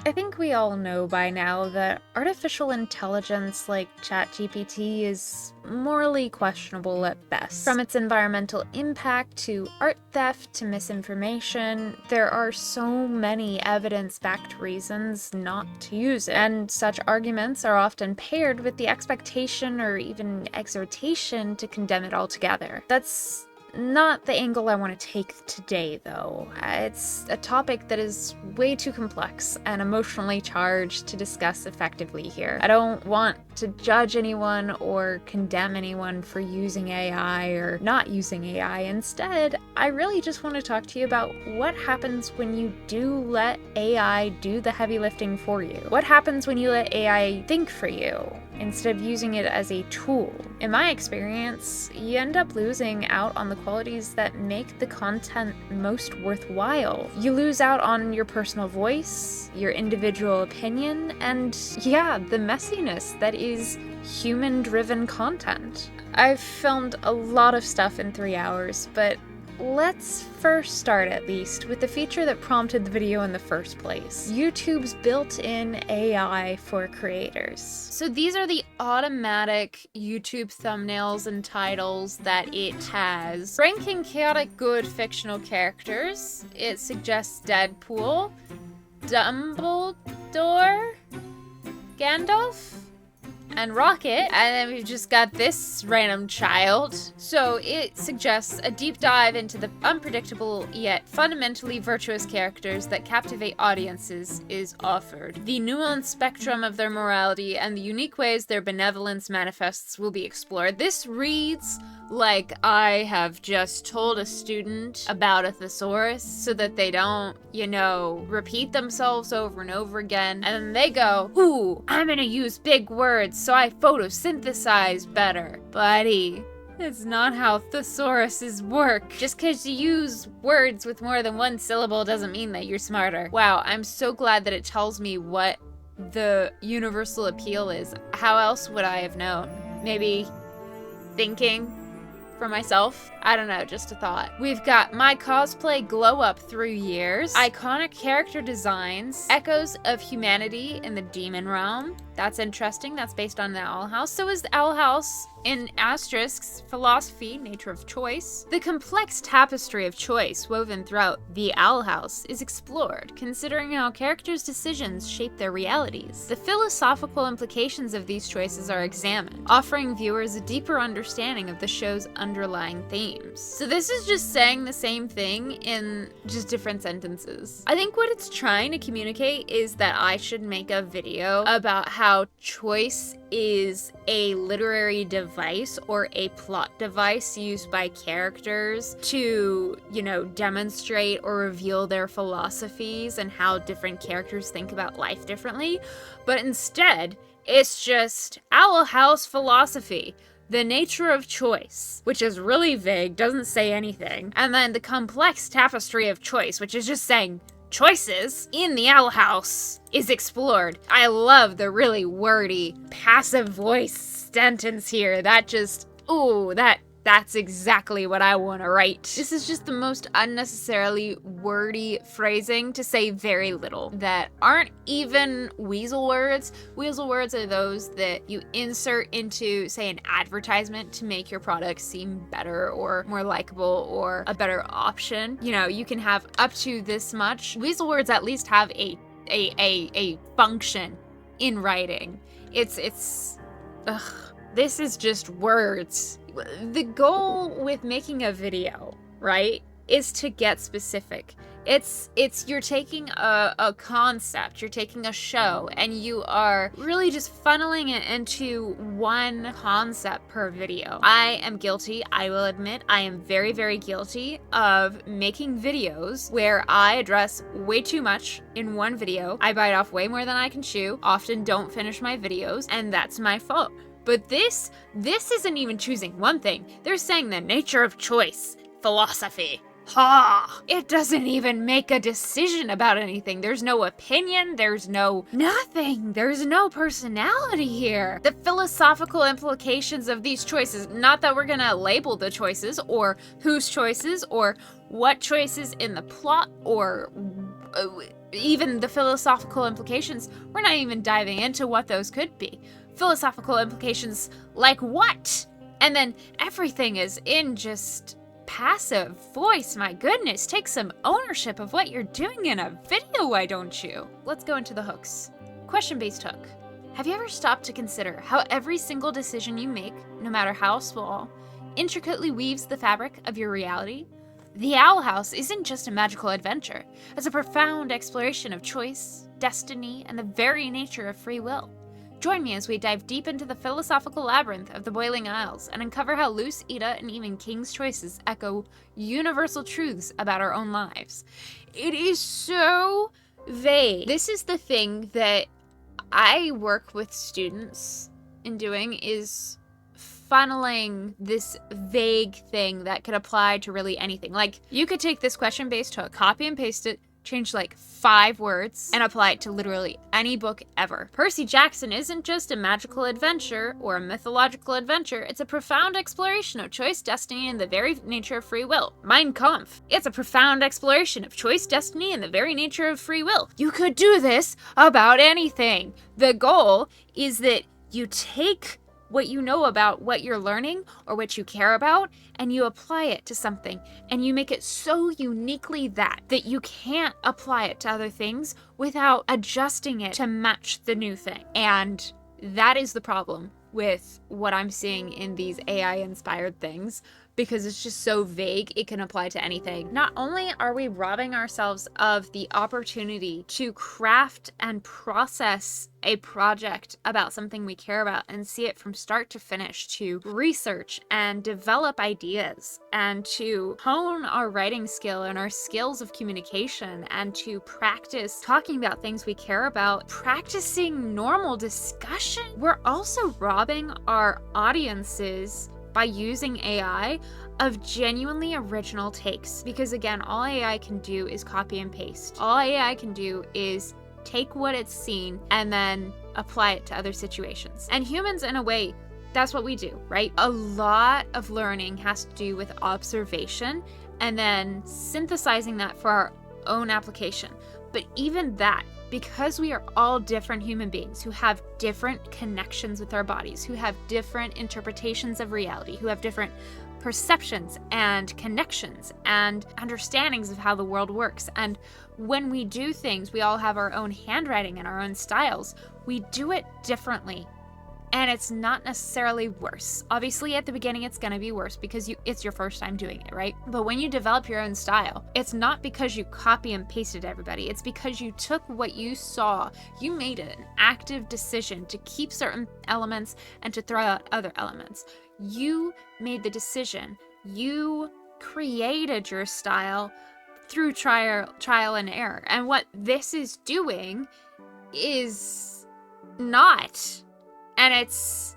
I think we all know by now that artificial intelligence like ChatGPT is morally questionable at best. From its environmental impact to art theft to misinformation, there are so many evidence-backed reasons not to use it, and such arguments are often paired with the expectation or even exhortation to condemn it altogether. That's not the angle I want to take today, though. It's a topic that is way too complex and emotionally charged to discuss effectively here. I don't want to judge anyone or condemn anyone for using AI or not using AI. Instead, I really just want to talk to you about what happens when you do let AI do the heavy lifting for you. What happens when you let AI think for you instead of using it as a tool? In my experience, you end up losing out on the qualities that make the content most worthwhile. You lose out on your personal voice, your individual opinion, and yeah, the messiness that is human-driven content. I've filmed a lot of stuff in 3 hours, but let's first start, at least, with the feature that prompted the video in the first place: YouTube's built-in AI for creators. So these are the automatic YouTube thumbnails and titles that it has. Ranking chaotic good fictional characters, it suggests Deadpool, Dumbledore, Gandalf, and Rocket, and then we've just got this random child. So it suggests a deep dive into the unpredictable yet fundamentally virtuous characters that captivate audiences is offered. The nuanced spectrum of their morality and the unique ways their benevolence manifests will be explored. This reads like I have just told a student about a thesaurus so that they don't, repeat themselves over and over again, and then they go, ooh, I'm gonna use big words so I photosynthesize better. Buddy, that's not how thesauruses work. Just because you use words with more than one syllable doesn't mean that you're smarter. Wow, I'm so glad that it tells me what the universal appeal is. How else would I have known? Maybe thinking for myself? I don't know, just a thought. We've got my cosplay glow up through years, iconic character designs, echoes of humanity in the demon realm. That's interesting. That's based on the Owl House. So is the Owl House in asterisks, philosophy, nature of choice. The complex tapestry of choice woven throughout the Owl House is explored, considering how characters' decisions shape their realities. The philosophical implications of these choices are examined, offering viewers a deeper understanding of the show's underlying themes. So this is just saying the same thing in just different sentences. I think what it's trying to communicate is that I should make a video about how choice is a literary device or a plot device used by characters to, demonstrate or reveal their philosophies and how different characters think about life differently. But instead, it's just Owl House philosophy. The nature of choice, which is really vague, doesn't say anything. And then the complex tapestry of choice, which is just saying choices in the Owl House is explored. I love the really wordy, passive voice sentence here. That just, ooh, that's exactly what I want to write. This is just the most unnecessarily wordy phrasing to say very little that aren't even weasel words. Weasel words are those that you insert into, say, an advertisement to make your product seem better or more likable or a better option. You can have up to this much. Weasel words at least have a function in writing. It's this is just words. The goal with making a video, right, is to get specific. It's you're taking a concept, you're taking a show, and you are really just funneling it into one concept per video. I am guilty, I will admit, I am very, very guilty of making videos where I address way too much in one video. I bite off way more than I can chew, often don't finish my videos, and that's my fault. But this isn't even choosing one thing. They're saying the nature of choice, philosophy. Ha! It doesn't even make a decision about anything. There's no opinion, there's no nothing. There's no personality here. The philosophical implications of these choices, not that we're gonna label the choices or whose choices or what choices in the plot or even the philosophical implications, we're not even diving into what those could be. Philosophical implications like what? And then everything is in just passive voice. My goodness, take some ownership of what you're doing in a video, why don't you? Let's go into the hooks. Question-based hook. Have you ever stopped to consider how every single decision you make, no matter how small, intricately weaves the fabric of your reality? The Owl House isn't just a magical adventure. It's a profound exploration of choice, destiny, and the very nature of free will. Join me as we dive deep into the philosophical labyrinth of the Boiling Isles and uncover how Luce, Ida, and even King's choices echo universal truths about our own lives. It is so vague. This is the thing that I work with students in doing, is funneling this vague thing that could apply to really anything. Like, you could take this question-based hook, copy and paste it, change like 5 words, and apply it to literally any book ever. Percy Jackson isn't just a magical adventure or a mythological adventure, it's a profound exploration of choice, destiny, and the very nature of free will. Mein Kampf, it's a profound exploration of choice, destiny, and the very nature of free will. You could do this about anything. The goal is that you take what you know about what you're learning or what you care about, and you apply it to something, and you make it so uniquely that you can't apply it to other things without adjusting it to match the new thing. And that is the problem with what I'm seeing in these AI-inspired things, because it's just so vague, it can apply to anything. Not only are we robbing ourselves of the opportunity to craft and process a project about something we care about and see it from start to finish, to research and develop ideas, and to hone our writing skill and our skills of communication, and to practice talking about things we care about, practicing normal discussion. We're also robbing our audiences by using AI of genuinely original takes. Because again, all AI can do is copy and paste. All AI can do is take what it's seen and then apply it to other situations. And humans, in a way, that's what we do, right? A lot of learning has to do with observation and then synthesizing that for our own application. But even that, because we are all different human beings who have different connections with our bodies, who have different interpretations of reality, who have different perceptions and connections and understandings of how the world works. And when we do things, we all have our own handwriting and our own styles. We do it differently. And it's not necessarily worse. Obviously, at the beginning, it's gonna be worse because it's your first time doing it, right? But when you develop your own style, it's not because you copy and pasted everybody. It's because you took what you saw, you made an active decision to keep certain elements and to throw out other elements. You made the decision. You created your style through trial and error. And what this is doing is not. And it's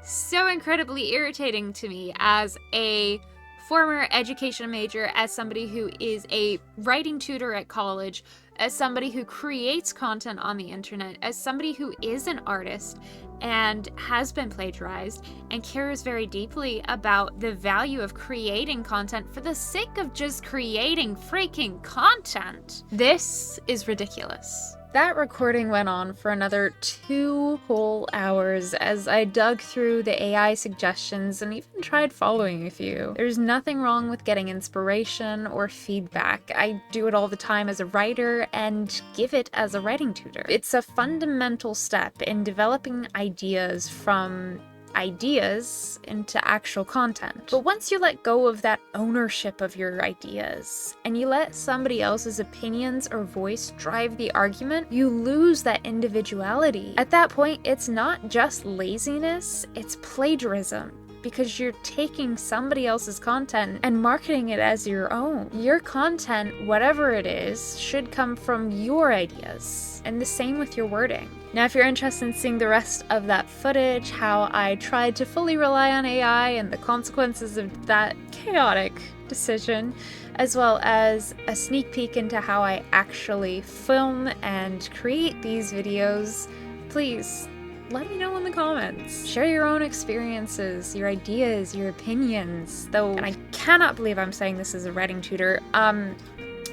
so incredibly irritating to me as a former education major, as somebody who is a writing tutor at college, as somebody who creates content on the internet, as somebody who is an artist and has been plagiarized and cares very deeply about the value of creating content for the sake of just creating freaking content. This is ridiculous. That recording went on for another 2 whole hours as I dug through the AI suggestions and even tried following a few. There's nothing wrong with getting inspiration or feedback. I do it all the time as a writer and give it as a writing tutor. It's a fundamental step in developing ideas from ideas into actual content. But once you let go of that ownership of your ideas and you let somebody else's opinions or voice drive the argument, you lose that individuality. At that point, it's not just laziness, it's plagiarism. Because you're taking somebody else's content and marketing it as your own. Your content, whatever it is, should come from your ideas. And the same with your wording. Now, if you're interested in seeing the rest of that footage, how I tried to fully rely on AI and the consequences of that chaotic decision, as well as a sneak peek into how I actually film and create these videos, please let me know in the comments. Share your own experiences, your ideas, your opinions. Though, and I cannot believe I'm saying this as a writing tutor,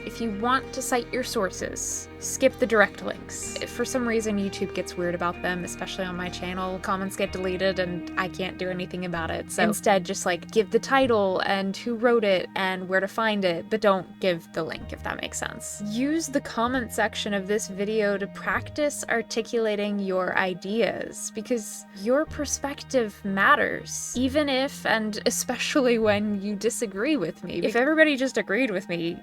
If you want to cite your sources, skip the direct links. If for some reason YouTube gets weird about them, especially on my channel, comments get deleted and I can't do anything about it. So instead, just like give the title and who wrote it and where to find it, but don't give the link, if that makes sense. Use the comment section of this video to practice articulating your ideas, because your perspective matters, even if and especially when you disagree with me. If everybody just agreed with me,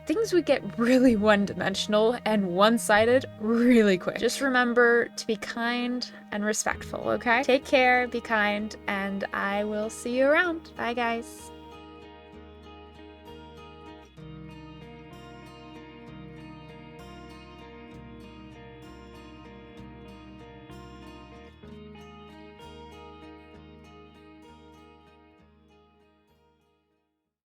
things would get really one-dimensional and one-sided really quick. Just remember to be kind and respectful, okay? Take care, be kind, and I will see you around. Bye, guys.